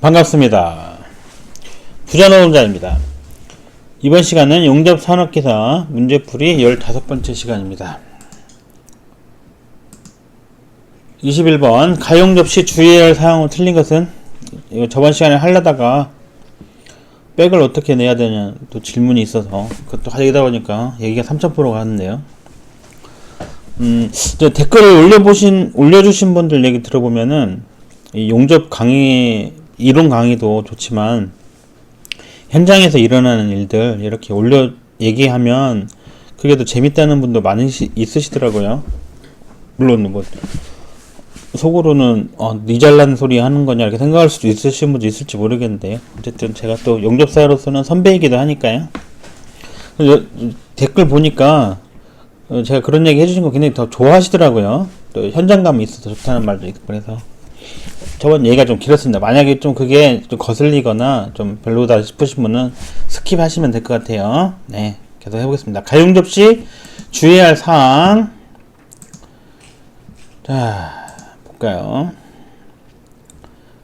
반갑습니다. 부자노동자입니다. 이번 시간은 용접산업기사 문제풀이 15번째 시간입니다. 21번 가용접시 주의해야 할 사항은 틀린 것은? 이거 저번 시간에 하려다가 백을 어떻게 내야 되냐 또 질문이 있어서 그것도 하려다 보니까 얘기가 3000%가 갔는데요. 댓글을 올려주신 분들 얘기 들어보면은 이 용접 강의 이론 강의도 좋지만 현장에서 일어나는 일들 이렇게 얘기하면 그게 더 재밌다는 분도 많이 있으시더라고요. 물론 뭐 속으로는 니 잘난 소리 하는 거냐 이렇게 생각할 수도 있으신 분도 있을지 모르겠는데요. 어쨌든 제가 또 용접사로서는 선배이기도 하니까요. 댓글 보니까 제가 그런 얘기 해주신 거 굉장히 더 좋아하시더라고요. 또 현장감이 있어서 좋다는 말도 있고 그래서 저번 얘기가 좀 길었습니다. 만약에 좀 그게 좀 거슬리거나 좀 별로다 싶으신 분은 스킵하시면 될 것 같아요. 네, 계속 해보겠습니다. 가용접시 주의해야 할 사항. 자, 볼까요?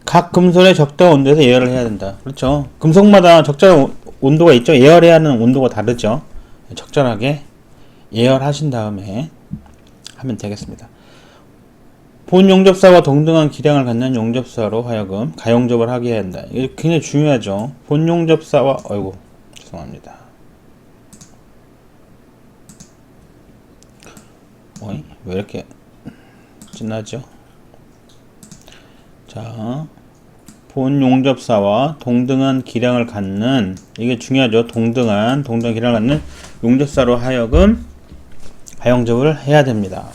각 금속의 적당한 온도에서 예열을 해야 된다. 그렇죠. 금속마다 적절한 온도가 있죠. 예열해야 하는 온도가 다르죠. 적절하게 예열하신 다음에 하면 되겠습니다. 본 용접사와 동등한 기량을 갖는 용접사로 하여금 가용접을 하게 해야 한다. 이게 굉장히 중요하죠. 본 용접사와 죄송합니다. 왜 이렇게 진하죠? 자, 본 용접사와 동등한 기량을 갖는, 이게 중요하죠. 동등한 기량을 갖는 용접사로 하여금 가용접을 해야 됩니다.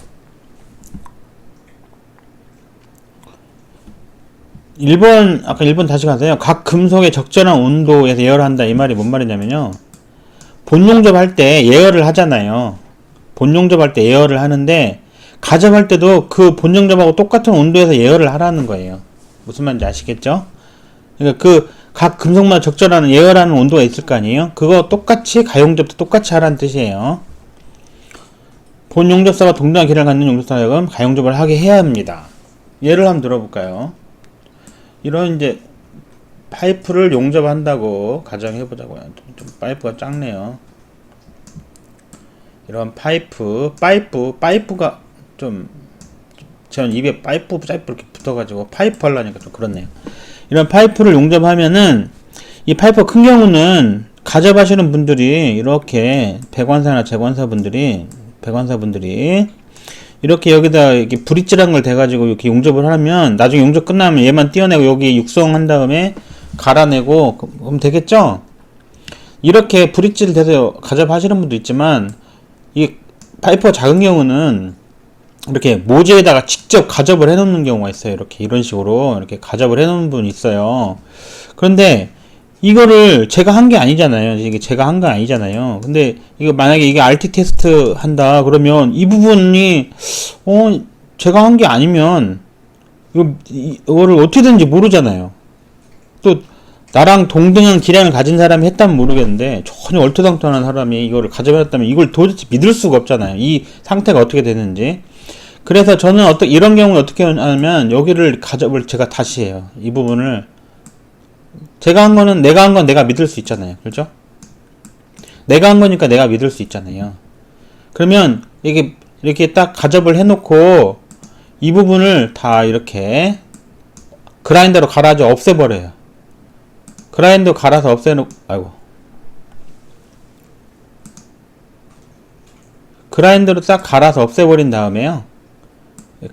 1번, 아까 1번 다시 가세요. 각 금속의 적절한 온도에서 예열한다. 이 말이 뭔 말이냐면요. 본용접 할 때 예열을 하잖아요. 본용접 할 때 예열을 하는데, 가접할 때도 그 본용접하고 똑같은 온도에서 예열을 하라는 거예요. 무슨 말인지 아시겠죠? 그러니까 각 금속마다 적절한 예열하는 온도가 있을 거 아니에요? 그거 똑같이, 가용접도 똑같이 하라는 뜻이에요. 본용접사와 동등한 기량을 갖는 용접사역은 가용접을 하게 해야 합니다. 예를 한번 들어볼까요? 이런 이제 파이프를 용접한다고 가정해보자고요. 좀 파이프가 작네요. 이런 파이프가 좀 전 입에 파이프 이렇게 붙어가지고 파이프 하려니까 좀 그렇네요. 이런 파이프를 용접하면은 이 파이프 큰 경우는 가접하시는 분들이 이렇게 배관사나 재관사분들이 이렇게 여기다 이렇게 브릿지란 걸 대가지고 이렇게 용접을 하면 나중에 용접 끝나면 얘만 띄어내고 여기 육성한 다음에 갈아내고 그럼 되겠죠? 이렇게 브릿지를 대서 가접하시는 분도 있지만 이 파이프가 작은 경우는 이렇게 모재에다가 직접 가접을 해 놓는 경우가 있어요. 이런 식으로 이렇게 가접을 해 놓는 분이 있어요. 그런데 이거를 제가 한 게 아니잖아요. 이게 제가 한 거 아니잖아요. 근데 이거 만약에 이게 RT 테스트 한다 그러면 이 부분이 제가 한 게 아니면 이거를 어떻게 되는지 모르잖아요. 또 나랑 동등한 기량을 가진 사람이 했다면 모르겠는데 전혀 얼토당토한 사람이 이거를 가져갔다면 이걸 도대체 믿을 수가 없잖아요. 이 상태가 어떻게 되는지. 그래서 저는 이런 경우는 어떻게 하냐면 여기를 가접을 제가 다시 해요. 이 부분을 제가 한 거는 내가 한 건 내가 믿을 수 있잖아요. 그렇죠? 내가 한 거니까 내가 믿을 수 있잖아요. 그러면 이렇게 딱 가접을 해놓고 이 부분을 다 이렇게 그라인더로 갈아서 없애버려요. 그라인더 갈아서 그라인더로 딱 갈아서 없애버린 다음에요.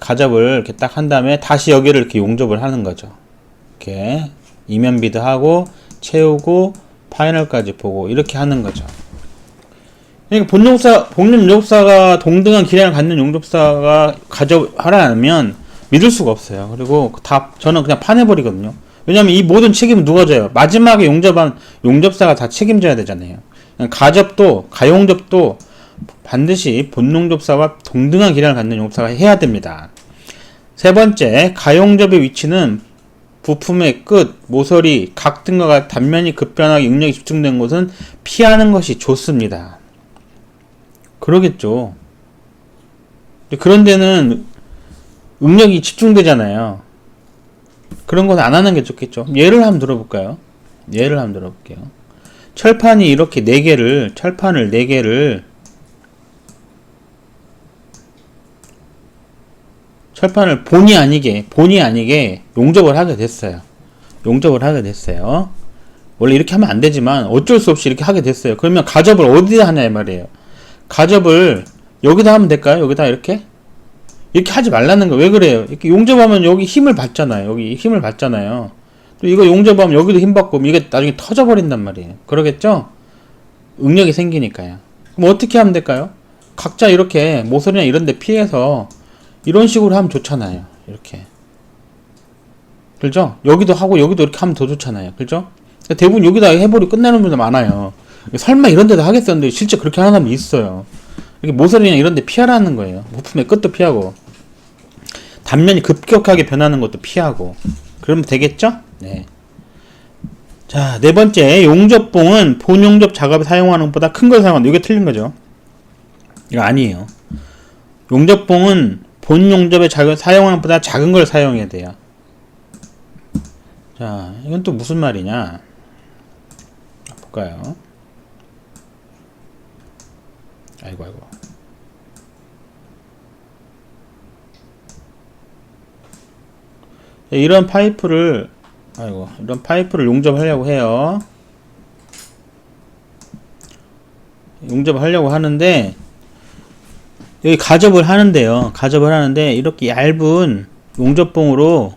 가접을 이렇게 딱 한 다음에 다시 여기를 이렇게 용접을 하는 거죠. 이렇게 이면비드 하고 채우고 파이널까지 보고 이렇게 하는 거죠. 그러니까 본 용접사가 동등한 기량을 갖는 용접사가 가접하라면 믿을 수가 없어요. 그리고 저는 그냥 파내버리거든요. 왜냐면 이 모든 책임은 누가 져요? 마지막에 용접한 용접사가 다 책임져야 되잖아요. 가용접도 반드시 본용접사와 동등한 기량을 갖는 용접사가 해야 됩니다. 세 번째, 가용접의 위치는 부품의 끝, 모서리, 각 등과 단면이 급변하게 응력이 집중된 곳은 피하는 것이 좋습니다. 그러겠죠. 그런 데는 응력이 집중되잖아요. 그런 건 안 하는 게 좋겠죠. 예를 한번 들어볼까요? 예를 한번 들어볼게요. 철판이 이렇게 철판을 4개를 철판을 본의 아니게 용접을 하게 됐어요. 원래 이렇게 하면 안 되지만 어쩔 수 없이 이렇게 하게 됐어요. 그러면 가접을 어디다 하냐 이 말이에요. 가접을 여기다 하면 될까요? 여기다 이렇게 하지 말라는 거. 왜 그래요? 이렇게 용접하면 여기 힘을 받잖아요. 또 이거 용접하면 여기도 힘 받고 이게 나중에 터져버린단 말이에요. 그러겠죠? 응력이 생기니까요. 그럼 어떻게 하면 될까요? 각자 이렇게 모서리나 이런 데 피해서 이런 식으로 하면 좋잖아요. 이렇게. 그죠? 여기도 하고 여기도 이렇게 하면 더 좋잖아요. 그죠? 대부분 여기다 해버리고 끝내는 분들 많아요. 설마 이런 데도 하겠었는데 실제 그렇게 하는 사람이 있어요. 이렇게 모서리나 이런 데 피하라는 거예요. 부품의 끝도 피하고 단면이 급격하게 변하는 것도 피하고 그러면 되겠죠? 네. 자, 네 번째, 용접봉은 본 용접 작업에 사용하는 것보다 큰 걸 사용한다. 이게 틀린 거죠. 이거 아니에요. 용접봉은 본 용접에 사용하는 것보다 작은 걸 사용해야 돼요. 자, 이건 또 무슨 말이냐? 볼까요? 아이고. 이런 파이프를 용접하려고 해요. 용접하려고 하는데 여기 가접을 하는데 이렇게 얇은 용접봉으로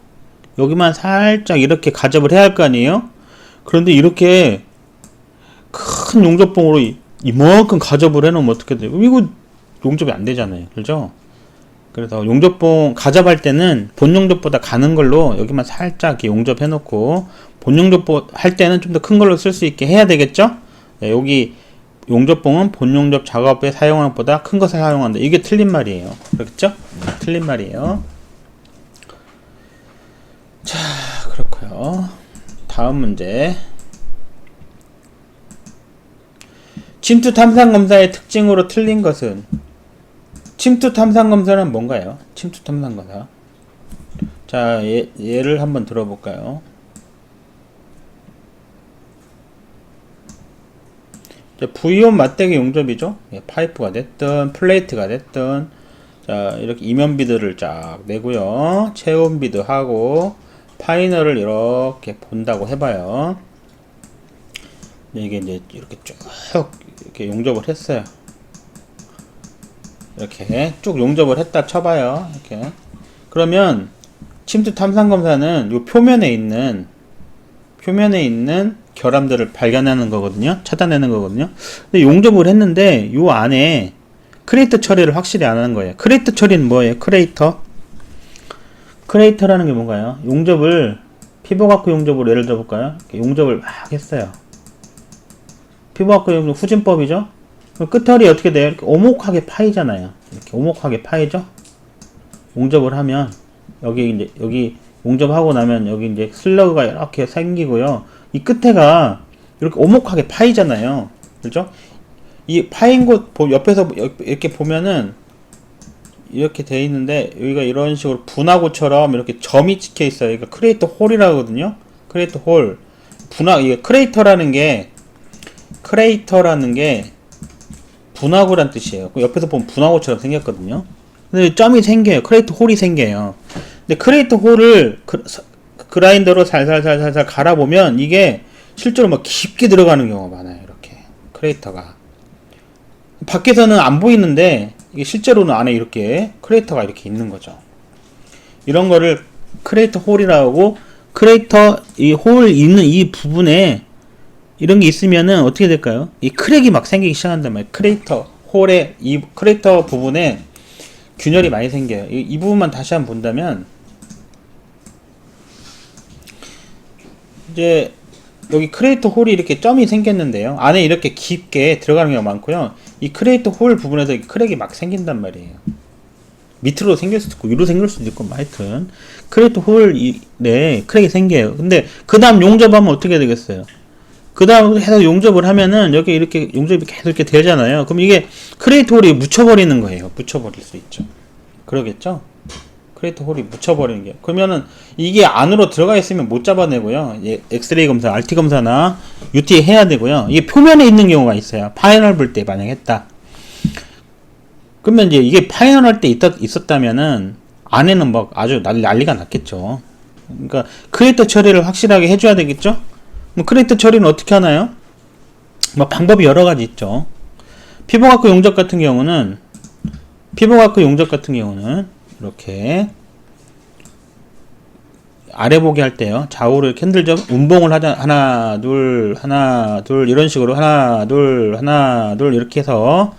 여기만 살짝 이렇게 가접을 해야 할 거 아니에요? 그런데 이렇게 큰 용접봉으로 이만큼 가접을 해놓으면 어떻게 돼요? 이거 용접이 안 되잖아요. 그죠? 그래서 용접봉 가접할 때는 본 용접보다 가는 걸로 여기만 살짝 이렇게 용접해 놓고 본 용접 할 때는 좀 더 큰 걸로 쓸 수 있게 해야 되겠죠? 네, 여기 용접봉은 본 용접 작업에 사용하는 것보다 큰 것을 사용한다. 이게 틀린 말이에요. 그렇겠죠? 틀린 말이에요. 자, 그렇고요. 다음 문제. 침투 탐상 검사의 특징으로 틀린 것은? 침투 탐상 검사는 뭔가요? 침투 탐상 검사. 자, 예를 한번 들어볼까요? V온 맞대기 용접이죠. 파이프가 됐든 플레이트가 됐든, 자, 이렇게 이면비드를 쫙 내고요. 체온비드 하고 파이널을 이렇게 본다고 해봐요. 이게 이제 이렇게 쭉 이렇게 용접을 했어요. 이렇게 쭉 용접을 했다 쳐봐요. 이렇게. 그러면 침투 탐상 검사는 이 표면에 있는 결함들을 발견하는 거거든요. 찾아내는 거거든요. 근데 용접을 했는데 요 안에 크레이터 처리를 확실히 안 하는 거예요. 크레이터 처리는 뭐예요? 크레이터라는 게 뭔가요? 용접을 피부각구 용접으로 예를 들어볼까요? 용접을 막 했어요. 피부각구 용접 후진법이죠. 끝털이 어떻게 돼요? 이렇게 오목하게 파이잖아요. 이렇게 오목하게 파이죠. 용접을 하면 여기 용접하고 나면 여기 이제 슬러그가 이렇게 생기고요. 이 끝에가 이렇게 오목하게 파이잖아요. 그렇죠? 이 파인 곳 옆에서 이렇게 보면은 이렇게 돼 있는데 여기가 이런 식으로 분화구처럼 이렇게 점이 찍혀 있어요. 그러니까 크레이터 홀이라고 하거든요. 크레이터 홀. 이게 크레이터라는 게 분화구란 뜻이에요. 옆에서 보면 분화구처럼 생겼거든요. 근데 점이 생겨요. 크레이터 홀이 생겨요. 근데 크레이터 홀을 그라인더로 살살살살 갈아보면 이게 실제로 막 깊게 들어가는 경우가 많아요. 이렇게 크레이터가 밖에서는 안 보이는데 이게 실제로는 안에 이렇게 크레이터가 이렇게 있는 거죠. 이런 거를 크레이터 홀이라고 하고, 크레이터 이 홀 있는 이 부분에 이런 게 있으면은 어떻게 될까요? 이 크랙이 막 생기기 시작한단 말이에요. 크레이터 홀에 이 크레이터 부분에 균열이 많이 생겨요. 이 부분만 다시 한번 본다면 이제 여기 크레이터 홀이 이렇게 점이 생겼는데요. 안에 이렇게 깊게 들어가는 경우가 많고요. 이 크레이터 홀 부분에서 크랙이 막 생긴단 말이에요. 밑으로 생길 수도 있고 위로 생길 수도 있고 하여튼 크레이터 홀에 크랙이 생겨요. 근데 그 다음 용접하면 어떻게 되겠어요? 그 다음 해서 용접을 하면은 여기 이렇게 용접이 계속 이렇게 되잖아요. 그럼 이게 크레이터 홀이 묻혀버리는 거예요. 묻혀버릴 수 있죠. 그러겠죠? 크레이터 홀이 묻혀버리는 게. 그러면은 이게 안으로 들어가 있으면 못 잡아내고요. 엑스레이 검사, RT 검사나 UT 해야 되고요. 이게 표면에 있는 경우가 있어요. 파이널 볼 때 만약 했다. 그러면 이제 이게 파이널 할 때 있었다면은 안에는 막 아주 난리가 났겠죠. 그러니까 크레이터 처리를 확실하게 해줘야 되겠죠. 뭐 크레이터 처리는 어떻게 하나요? 뭐 방법이 여러 가지 있죠. 피부과학 용접 같은 경우는 이렇게 아래 보기 할 때요. 좌우를 캔들접 운봉을 하자. 하나 둘 이런 식으로 하나 둘 이렇게 해서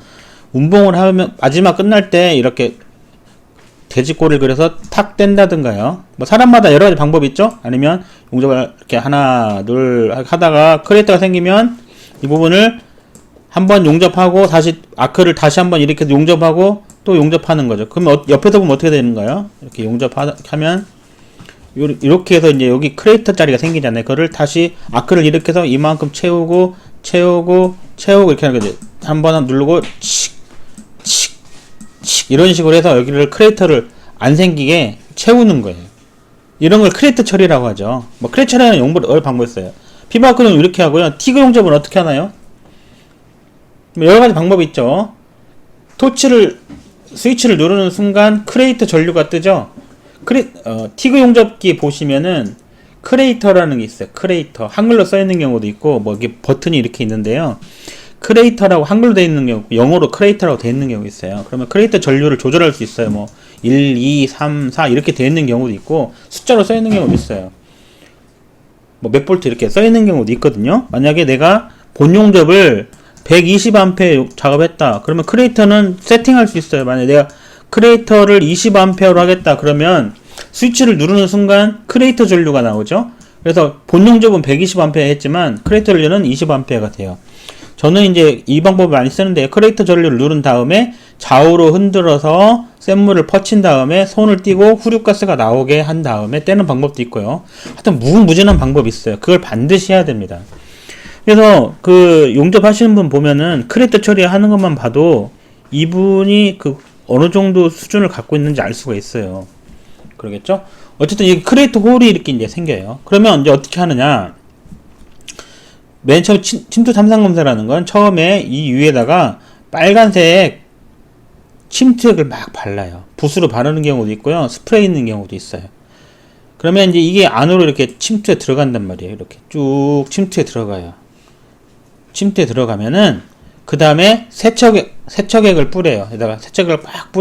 운봉을 하면 마지막 끝날 때 이렇게 돼지꼬리를 그려서 탁 뗀다든가요. 뭐 사람마다 여러 가지 방법이 있죠. 아니면 용접을 이렇게 하나 둘 하다가 크레이터가 생기면 이 부분을 한번 용접하고 다시 아크를 다시 한번 이렇게 용접하고 또 용접하는 거죠. 그럼 옆에서 보면 어떻게 되는가요? 이렇게 용접하면 이렇게 해서 이제 여기 크레이터 자리가 생기잖아요. 그거를 다시 아크를 이렇게 해서 이만큼 채우고 이렇게 하는 거죠. 한번 누르고 칙 이런 식으로 해서 여기를 크레이터를 안 생기게 채우는 거예요. 이런 걸 크레이터 처리라고 하죠. 뭐 크레이터 처리하는 여러 방법이 있어요. 피부과는 이렇게 하고요. 티그 용접은 어떻게 하나요? 여러 가지 방법이 있죠. 스위치를 누르는 순간 크레이터 전류가 뜨죠. 티그 용접기 보시면은 크레이터라는 게 있어요. 크레이터. 한글로 써 있는 경우도 있고, 뭐 이게 버튼이 이렇게 있는데요. 크레이터라고 한글로 되어 있는 경우, 영어로 크레이터라고 되어 있는 경우 있어요. 그러면 크레이터 전류를 조절할 수 있어요. 뭐 1, 2, 3, 4 이렇게 되어 있는 경우도 있고, 숫자로 써 있는 경우도 있어요. 뭐 몇 볼트 이렇게 써 있는 경우도 있거든요. 만약에 내가 본 용접을 120A 작업했다. 그러면 크레이터는 세팅할 수 있어요. 만약에 내가 크레이터를 20A로 하겠다. 그러면 스위치를 누르는 순간 크레이터 전류가 나오죠. 그래서 본 용접은 120A 했지만 크레이터 전류는 20A가 돼요. 저는 이제 이 방법을 많이 쓰는데 크레이터 전류를 누른 다음에 좌우로 흔들어서 샘물을 퍼친 다음에 손을 띄고 후류가스가 나오게 한 다음에 떼는 방법도 있고요. 하여튼 무궁무진한 방법이 있어요. 그걸 반드시 해야 됩니다. 그래서 그 용접하시는 분 보면은 크레이터 처리하는 것만 봐도 이분이 그 어느 정도 수준을 갖고 있는지 알 수가 있어요. 그러겠죠? 어쨌든 이 크레이터 홀이 이렇게 이제 생겨요. 그러면 이제 어떻게 하느냐? 맨 처음 침투 탐상 검사라는 건 처음에 이 위에다가 빨간색 침투액을 막 발라요. 붓으로 바르는 경우도 있고요. 스프레이 있는 경우도 있어요. 그러면 이제 이게 안으로 이렇게 침투에 들어간단 말이에요. 이렇게 쭉 침투에 들어가요. 침투에 들어가면은 그 다음에 세척액을 뿌려요. 여기다가 세척액을 막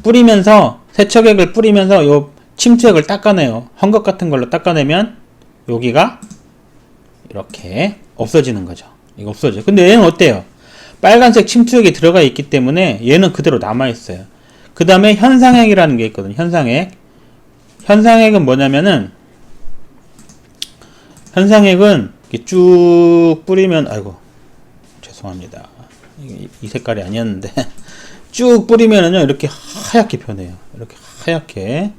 뿌리면서 세척액을 뿌리면서 요 침투액을 닦아내요. 헝겊 같은 걸로 닦아내면 여기가 이렇게 없어지는 거죠. 이거 없어져요. 근데 얘는 어때요? 빨간색 침투액이 들어가 있기 때문에 얘는 그대로 남아있어요. 그 다음에 현상액이라는 게 있거든요. 현상액은 뭐냐면은 현상액은 이렇게 쭉 뿌리면 아이고 죄송합니다. 이 색깔이 아니었는데 쭉 뿌리면은요 이렇게 하얗게 변해요. 이렇게 하얗게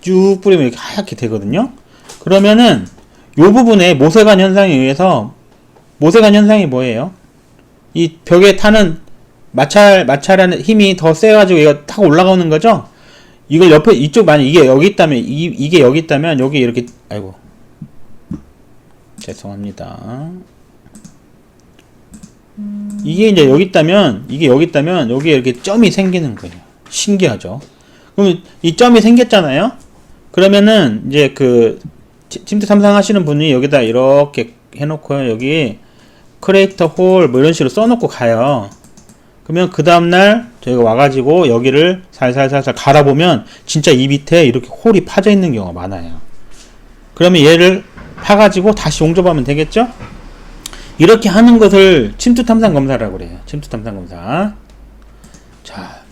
쭉 뿌리면 이렇게 하얗게 되거든요. 그러면은 요 부분에 모세관 현상에 의해서 모세관 현상이 뭐예요? 이 벽에 타는 마찰하는 힘이 더 세가지고 얘가 탁 올라가는 거죠? 이걸 옆에 이쪽 만약 이게 여기 있다면 이게 여기 있다면 여기 이렇게 아이고 죄송합니다. 이게 이제 여기 있다면 여기에 이렇게 점이 생기는 거예요. 신기하죠? 그럼 이 점이 생겼잖아요? 그러면은 이제 그 침투 탐상하시는 분이 여기다 이렇게 해놓고요. 여기 크레이터 홀 뭐 이런 식으로 써놓고 가요. 그러면 그 다음날 저희가 와가지고 여기를 살살살살 갈아보면 진짜 이 밑에 이렇게 홀이 파져 있는 경우가 많아요. 그러면 얘를 파가지고 다시 용접하면 되겠죠? 이렇게 하는 것을 침투 탐상 검사라고 그래요. 침투 탐상 검사. 자,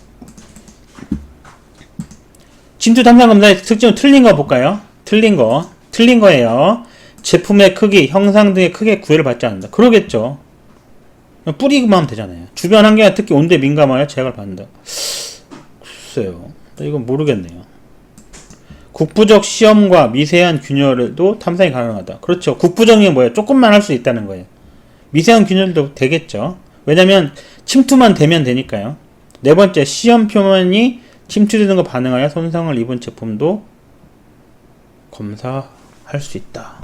침투 탐상 검사의 특징은 틀린 거 볼까요? 틀린 거예요. 제품의 크기, 형상 등의 크게 구애를 받지 않는다. 그러겠죠. 뿌리기만 하면 되잖아요. 주변 환경에 특히 온도에 민감하여 제약을 받는다. 글쎄요. 이건 모르겠네요. 국부적 시험과 미세한 균열도 탐상이 가능하다. 그렇죠. 국부적이 뭐예요? 조금만 할 수 있다는 거예요. 미세한 균열도 되겠죠. 왜냐면 침투만 되면 되니까요. 네 번째, 시험 표면이 침투되는 거 반응하여 손상을 입은 제품도 검사할 수 있다.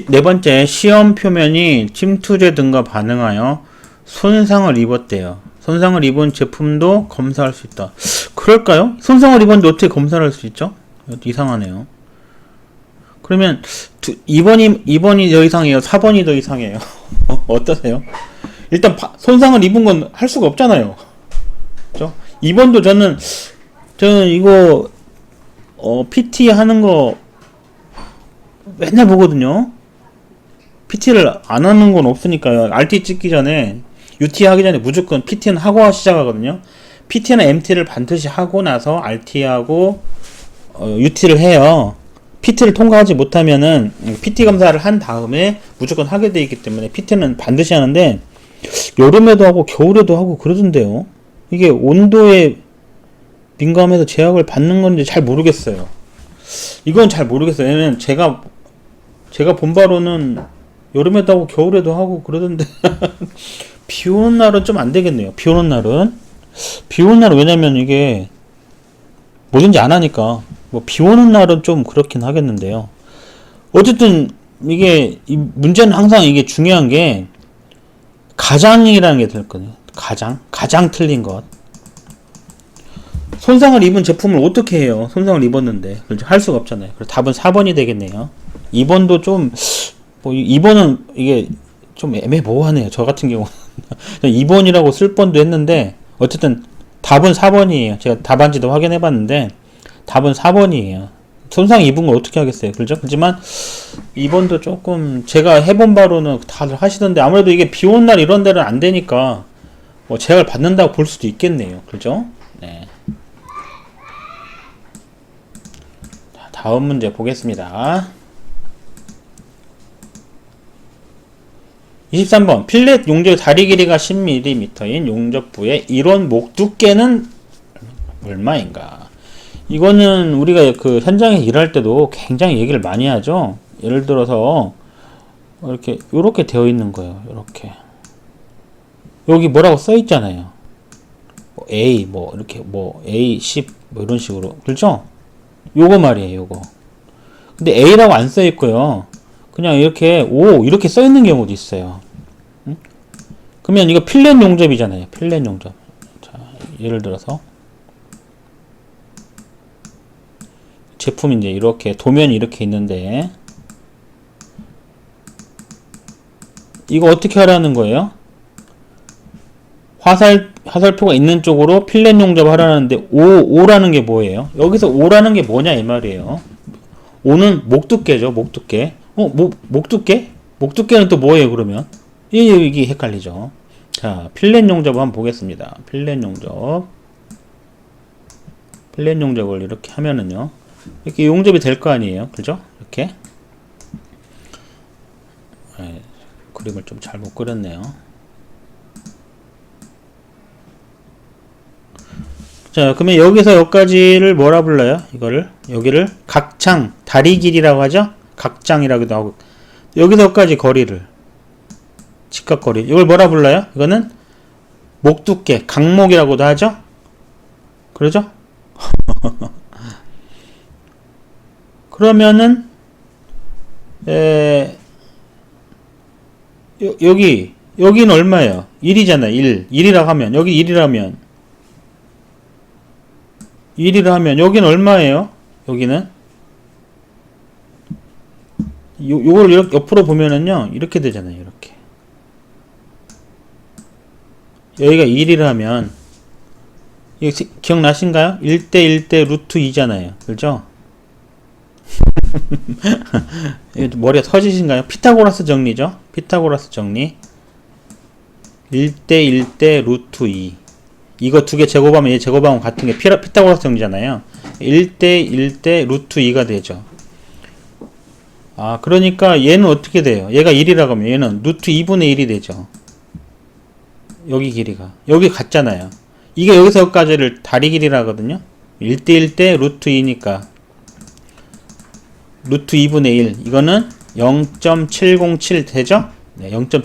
네 번째, 시험 표면이 침투제 등과 반응하여 손상을 입었대요. 손상을 입은 제품도 검사할 수 있다. 그럴까요? 손상을 입었는데 어떻게 검사를 할 수 있죠? 이상하네요. 그러면 2번이 더 이상해요? 4번이 더 이상해요? 어떠세요? 일단 손상을 입은 건 할 수가 없잖아요. 그죠? 2번도 저는 이거 PT 하는 거 맨날 보거든요. PT를 안 하는 건 없으니까요. RT 찍기 전에 UT 하기 전에 무조건 PT는 하고 시작하거든요. PT나 MT를 반드시 하고 나서 RT하고 UT를 해요. PT를 통과하지 못하면은 PT 검사를 한 다음에 무조건 하게 돼 있기 때문에 PT는 반드시 하는데 여름에도 하고 겨울에도 하고 그러던데요. 이게 온도에 민감해서 제약을 받는 건지 잘 모르겠어요. 이건 잘 모르겠어요. 왜냐면 제가 본 바로는 여름에도 하고 겨울에도 하고 그러던데 비 오는 날은 좀 안 되겠네요. 비 오는 날은 왜냐면 이게 뭐든지 안 하니까 뭐 비 오는 날은 좀 그렇긴 하겠는데요. 어쨌든 이게 이 문제는 항상 이게 중요한 게 가장이라는 게 들거든요. 가장 틀린 것. 손상을 입은 제품을 어떻게 해요? 손상을 입었는데 할 수가 없잖아요. 그래서 답은 4번이 되겠네요. 2번도 좀 2번은 이게 좀 애매모호하네요. 저 같은 경우는 2번이라고 쓸 뻔도 했는데 어쨌든 답은 4번이에요. 제가 답안지도 확인해 봤는데 답은 4번이에요. 손상 입은 걸 어떻게 하겠어요. 그렇죠? 하지만 2번도 조금 제가 해본 바로는 다들 하시던데 아무래도 이게 비 오는 날 이런 데는 안 되니까 뭐 제약을 받는다고 볼 수도 있겠네요. 그렇죠? 네. 자, 다음 문제 보겠습니다. 23번 필렛 용접 다리 길이가 10mm인 용접부의 일원 목 두께는 얼마인가? 이거는 우리가 그 현장에 일할 때도 굉장히 얘기를 많이 하죠. 예를 들어서 이렇게 되어 있는 거예요. 이렇게 여기 뭐라고 써 있잖아요. A 이렇게 A 10 이런 식으로 그렇죠? 요거 말이에요. 요거. 근데 A라고 안 써 있고요. 그냥 이렇게 5 이렇게 써 있는 경우도 있어요. 응? 그러면 이거 필렛 용접이잖아요. 필렛 용접. 자, 예를 들어서 제품이 이제 이렇게 도면이 이렇게 있는데 이거 어떻게 하라는 거예요? 화살표가 있는 쪽으로 필렛 용접을 하라는데 5라는 게 뭐예요? 여기서 5라는 게 뭐냐 이 말이에요. 5는 목 두께죠. 목 두께. 목 두께? 목 두께는 또 뭐예요 그러면? 이게 헷갈리죠. 자, 필렛 용접을 한번 보겠습니다. 필렛 용접을 이렇게 하면은요. 이렇게 용접이 될 거 아니에요. 그죠? 이렇게. 네, 그림을 좀 잘못 그렸네요. 자, 그러면 여기서 여기까지를 뭐라 불러요? 여기를 각창, 다리 길이라고 하죠? 각장이라고도 하고. 여기서 여기까지 거리를. 직각거리. 이걸 뭐라 불러요? 이거는 목 두께, 각목이라고도 하죠? 그러죠? 그러면은, 여기는 얼마예요? 1이잖아요, 1이라고 하면. 여기 1이라면. 1이라 하면, 여기는 얼마예요? 여기는? 요걸 이렇게 옆으로 보면은요, 이렇게 되잖아요, 이렇게. 여기가 1이라 하면, 이거 기억나신가요? 1대1대 루트 2잖아요. 그죠? 머리가 터지신가요? 피타고라스 정리죠? 피타고라스 정리. 1대1대 루트 2. 이거 두 개 제곱하면 얘 제곱하면 같은 게 피타고라스 정리잖아요. 1대1대 루트 2가 되죠. 아, 그러니까 얘는 어떻게 돼요? 얘가 1이라고 하면 얘는 루트 2분의 1이 되죠. 여기 길이가. 여기 같잖아요. 이게 여기서 여기까지를 다리 길이라 하거든요. 1대1대 루트 2니까 루트 2분의 1. 이거는 0.707 되죠? 네, 0.7